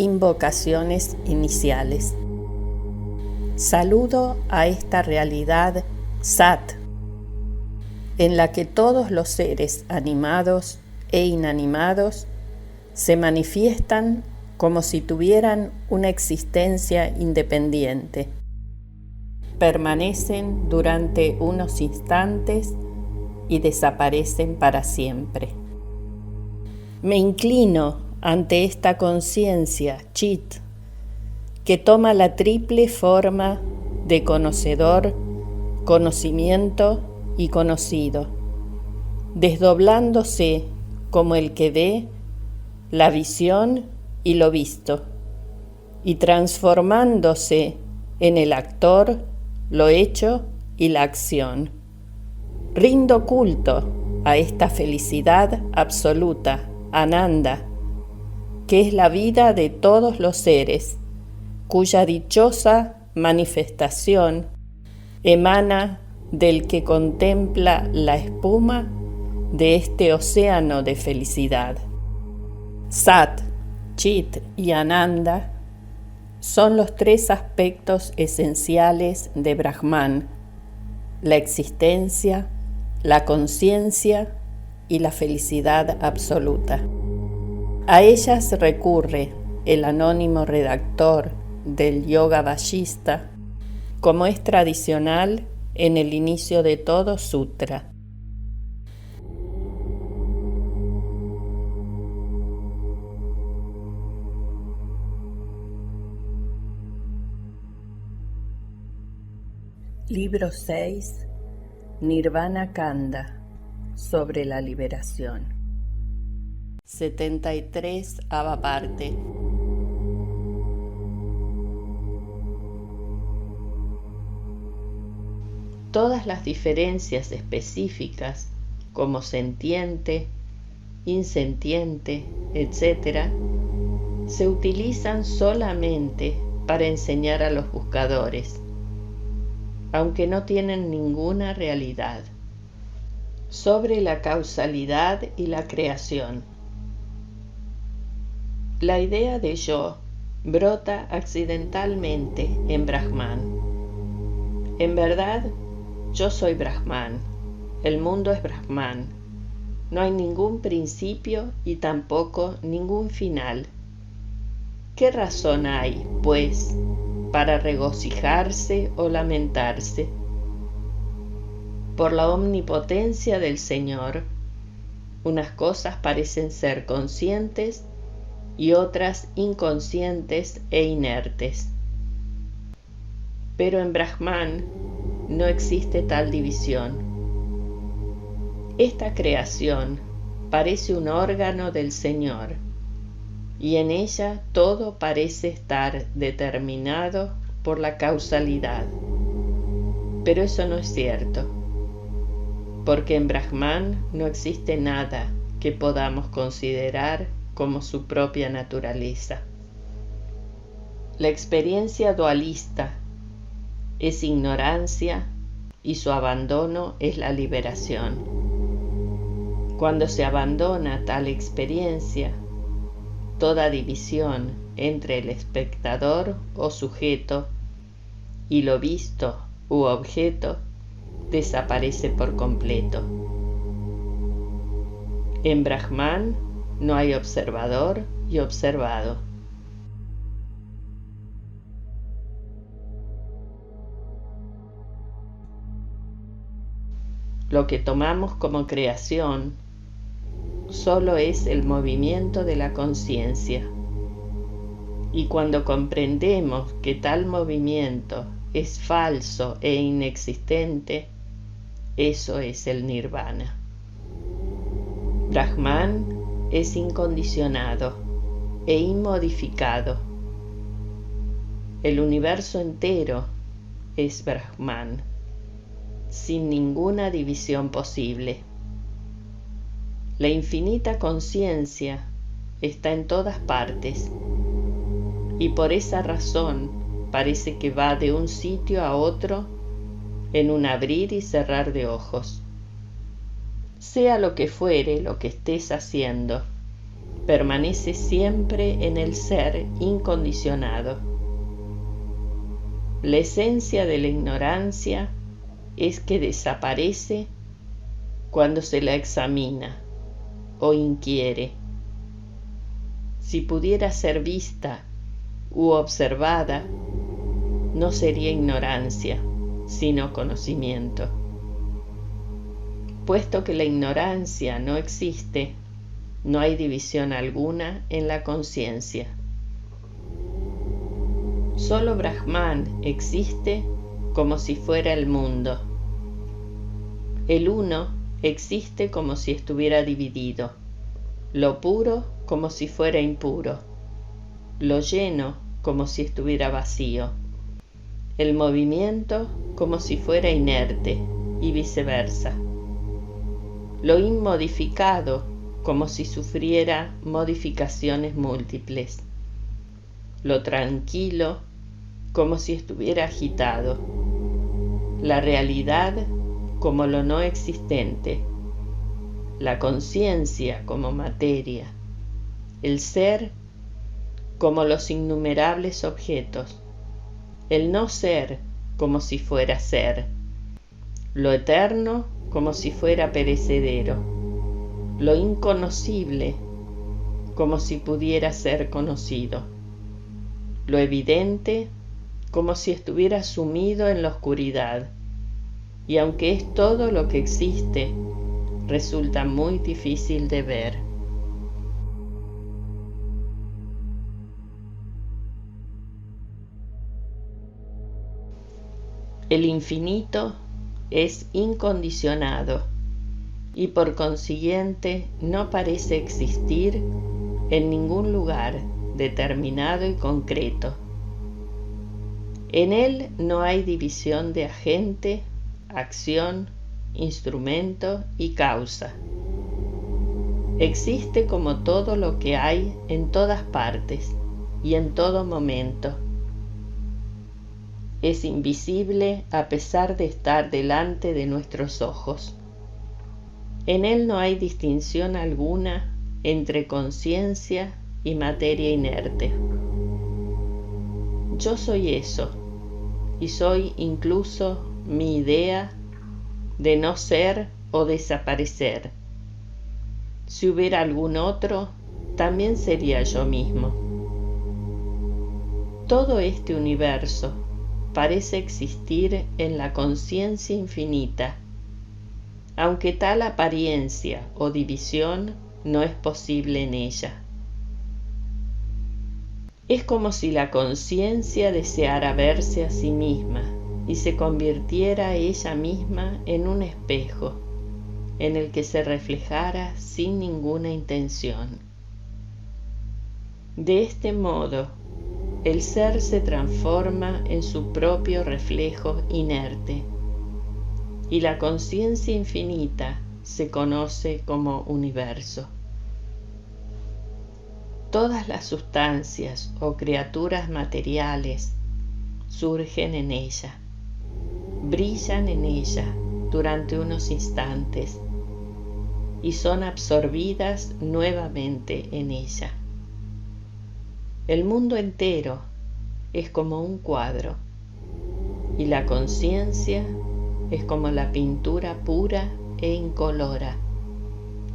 Invocaciones iniciales. Saludo a esta realidad Sat, en la que todos los seres animados e inanimados se manifiestan como si tuvieran una existencia independiente. Permanecen durante unos instantes y desaparecen para siempre. Me inclino ante esta conciencia, Chit, que toma la triple forma de conocedor, conocimiento y conocido, desdoblándose como el que ve, la visión y lo visto, y transformándose en el actor, lo hecho y la acción. Rindo culto a esta felicidad absoluta, Ananda, que es la vida de todos los seres, cuya dichosa manifestación emana del que contempla la espuma de este océano de felicidad. Sat, Chit y Ananda son los tres aspectos esenciales de Brahman: la existencia, la conciencia y la felicidad absoluta. A ellas recurre el anónimo redactor del Yoga Vajista, como es tradicional en el inicio de todo sutra. Libro 6, Nirvana Kanda, sobre la liberación. 73ª parte. Todas las diferencias específicas, como sentiente, insentiente, etc., se utilizan solamente para enseñar a los buscadores, aunque no tienen ninguna realidad. Sobre la causalidad y la creación. La idea de yo brota accidentalmente en Brahman. En verdad, yo soy Brahman, el mundo es Brahman, no hay ningún principio y tampoco ningún final. ¿Qué razón hay, pues, para regocijarse o lamentarse? Por la omnipotencia del Señor, unas cosas parecen ser conscientes y otras inconscientes e inertes. Pero en Brahman no existe tal división. Esta creación parece un órgano del Señor, y en ella todo parece estar determinado por la causalidad. Pero eso no es cierto, porque en Brahman no existe nada que podamos considerar como su propia naturaleza. La experiencia dualista es ignorancia y su abandono es la liberación. Cuando se abandona tal experiencia, toda división entre el espectador o sujeto y lo visto u objeto desaparece por completo. En Brahman no hay observador y observado. Lo que tomamos como creación solo es el movimiento de la conciencia. Y cuando comprendemos que tal movimiento es falso e inexistente, eso es el nirvana. Brahman es incondicionado e inmodificado. El universo entero es Brahman, sin ninguna división posible. La infinita conciencia está en todas partes, y por esa razón parece que va de un sitio a otro en un abrir y cerrar de ojos. Sea lo que fuere lo que estés haciendo, permanece siempre en el ser incondicionado. La esencia de la ignorancia es que desaparece cuando se la examina o inquiere. Si pudiera ser vista u observada, no sería ignorancia, sino conocimiento. Puesto que la ignorancia no existe, no hay división alguna en la conciencia. Solo Brahman existe como si fuera el mundo. El uno existe como si estuviera dividido, lo puro como si fuera impuro, lo lleno como si estuviera vacío, el movimiento como si fuera inerte y viceversa, lo inmodificado como si sufriera modificaciones múltiples, lo tranquilo como si estuviera agitado, la realidad como lo no existente, la conciencia como materia, el ser como los innumerables objetos, el no ser como si fuera ser, lo eterno como si fuera perecedero, lo inconocible como si pudiera ser conocido, lo evidente como si estuviera sumido en la oscuridad, y aunque es todo lo que existe, resulta muy difícil de ver. El infinito es incondicionado y por consiguiente no parece existir en ningún lugar determinado y concreto. En él no hay división de agente, acción, instrumento y causa. Existe como todo lo que hay en todas partes y en todo momento. Es invisible a pesar de estar delante de nuestros ojos. En él no hay distinción alguna entre conciencia y materia inerte. Yo soy eso, y soy incluso mi idea de no ser o desaparecer. Si hubiera algún otro, también sería yo mismo. Todo este universo parece existir en la conciencia infinita, aunque tal apariencia o división no es posible en ella. Es como si la conciencia deseara verse a sí misma y se convirtiera ella misma en un espejo en el que se reflejara sin ninguna intención. De este modo, el ser se transforma en su propio reflejo inerte y la conciencia infinita se conoce como universo. Todas las sustancias o criaturas materiales surgen en ella, brillan en ella durante unos instantes y son absorbidas nuevamente en ella. El mundo entero es como un cuadro y la conciencia es como la pintura pura e incolora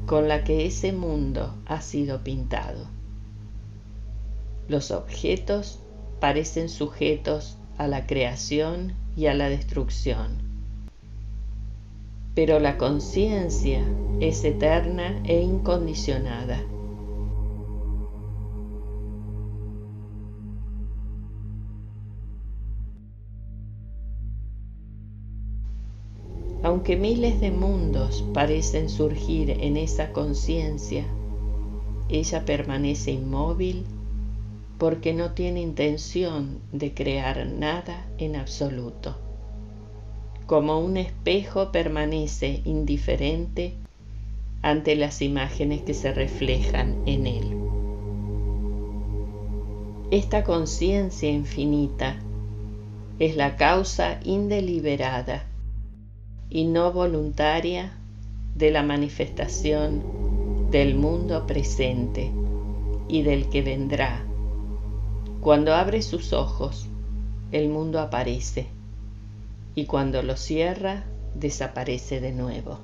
con la que ese mundo ha sido pintado. Los objetos parecen sujetos a la creación y a la destrucción, pero la conciencia es eterna e incondicionada. Aunque miles de mundos parecen surgir en esa conciencia, ella permanece inmóvil porque no tiene intención de crear nada en absoluto. Como un espejo permanece indiferente ante las imágenes que se reflejan en él. Esta conciencia infinita es la causa indeliberada y no voluntaria de la manifestación del mundo presente y del que vendrá. Cuando abre sus ojos, el mundo aparece, y cuando los cierra, desaparece de nuevo.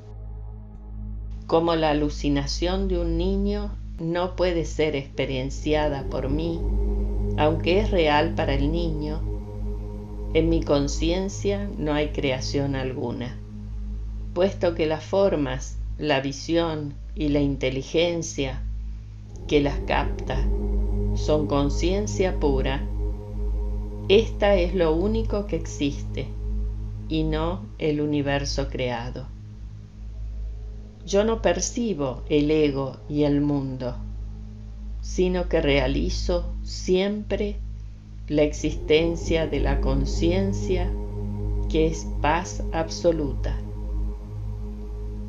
Como la alucinación de un niño no puede ser experienciada por mí, aunque es real para el niño, en mi conciencia no hay creación alguna, puesto que las formas, la visión y la inteligencia que las capta son conciencia pura. Esta es lo único que existe y no el universo creado. Yo no percibo el ego y el mundo, sino que realizo siempre la existencia de la conciencia, que es paz absoluta.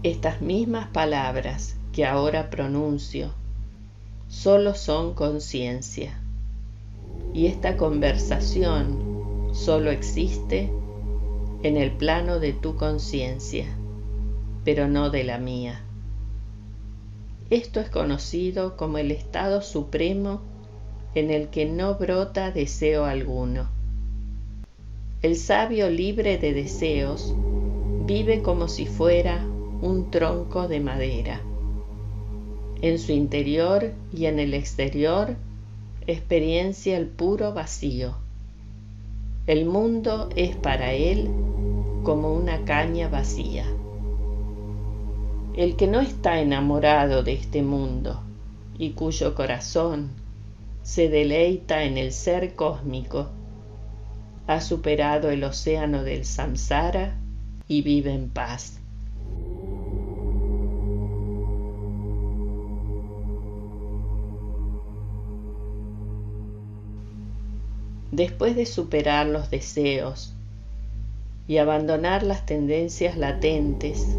Estas mismas palabras que ahora pronuncio solo son conciencia, y esta conversación solo existe en el plano de tu conciencia, pero no de la mía. Esto es conocido como el estado supremo en el que no brota deseo alguno. El sabio libre de deseos vive como si fuera un tronco de madera. En su interior y en el exterior experiencia el puro vacío. El mundo es para él como una caña vacía. El que no está enamorado de este mundo y cuyo corazón se deleita en el ser cósmico, ha superado el océano del samsara y vive en paz. Después de superar los deseos y abandonar las tendencias latentes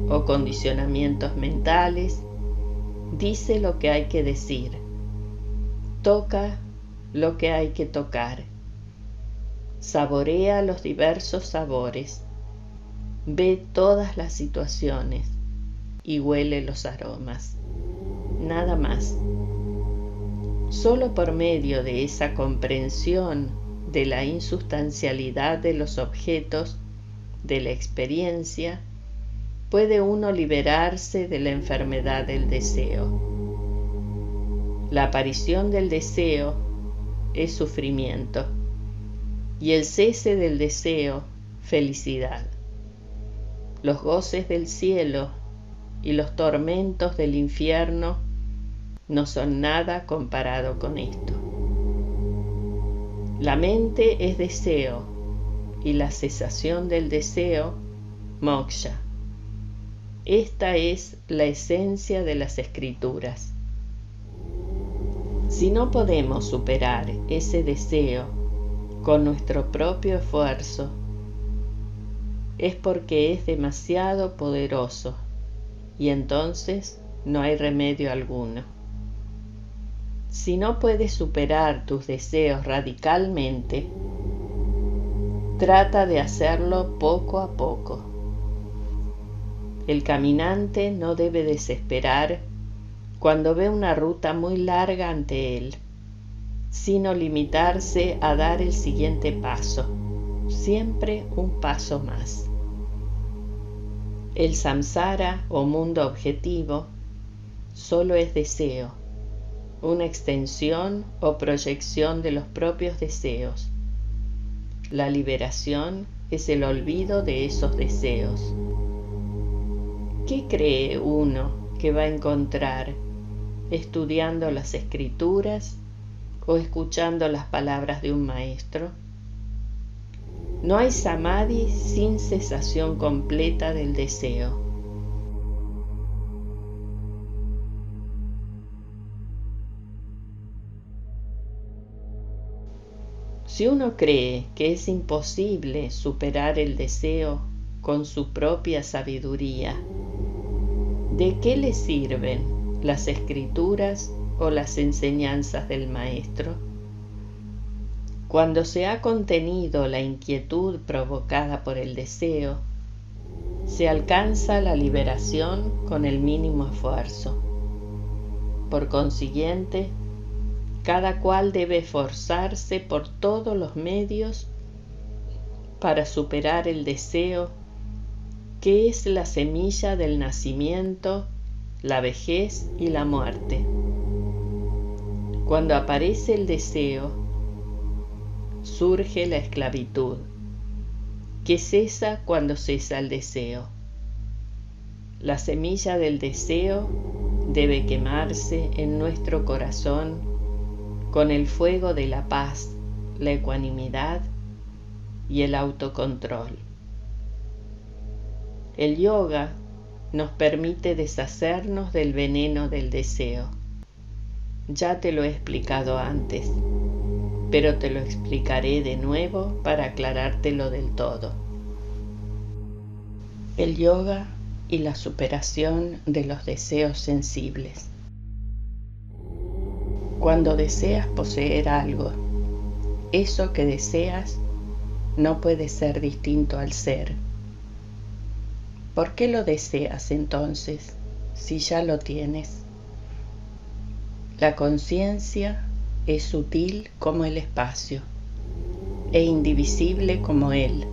o condicionamientos mentales, dice lo que hay que decir, toca lo que hay que tocar, saborea los diversos sabores, ve todas las situaciones y huele los aromas. Nada más. Solo por medio de esa comprensión de la insustancialidad de los objetos de la experiencia, puede uno liberarse de la enfermedad del deseo. La aparición del deseo es sufrimiento y el cese del deseo, felicidad. Los goces del cielo y los tormentos del infierno no son nada comparado con esto. La mente es deseo y la cesación del deseo, moksha. Esta es la esencia de las escrituras. Si no podemos superar ese deseo con nuestro propio esfuerzo, es porque es demasiado poderoso y entonces no hay remedio alguno. Si no puedes superar tus deseos radicalmente, trata de hacerlo poco a poco. El caminante no debe desesperar cuando ve una ruta muy larga ante él, sino limitarse a dar el siguiente paso, siempre un paso más. El samsara o mundo objetivo solo es deseo, una extensión o proyección de los propios deseos. La liberación es el olvido de esos deseos. ¿Qué cree uno que va a encontrar estudiando las escrituras o escuchando las palabras de un maestro? No hay samadhi sin cesación completa del deseo. Si uno cree que es imposible superar el deseo con su propia sabiduría, ¿de qué le sirven las escrituras o las enseñanzas del maestro? Cuando se ha contenido la inquietud provocada por el deseo, se alcanza la liberación con el mínimo esfuerzo. Por consiguiente, Cada cual debe esforzarse por todos los medios para superar el deseo, que es la semilla del nacimiento, la vejez y la muerte. Cuando aparece el deseo, surge la esclavitud, que cesa cuando cesa el deseo. La semilla del deseo debe quemarse en nuestro corazón con el fuego de la paz, la ecuanimidad y el autocontrol. El yoga nos permite deshacernos del veneno del deseo. Ya te lo he explicado antes, pero te lo explicaré de nuevo para aclarártelo del todo. El yoga y la superación de los deseos sensibles. Cuando deseas poseer algo, eso que deseas no puede ser distinto al ser. ¿Por qué lo deseas entonces, si ya lo tienes? La conciencia es sutil como el espacio e indivisible como él,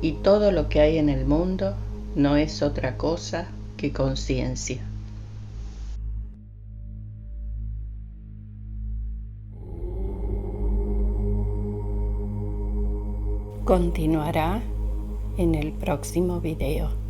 y todo lo que hay en el mundo no es otra cosa que conciencia. Continuará en el próximo video.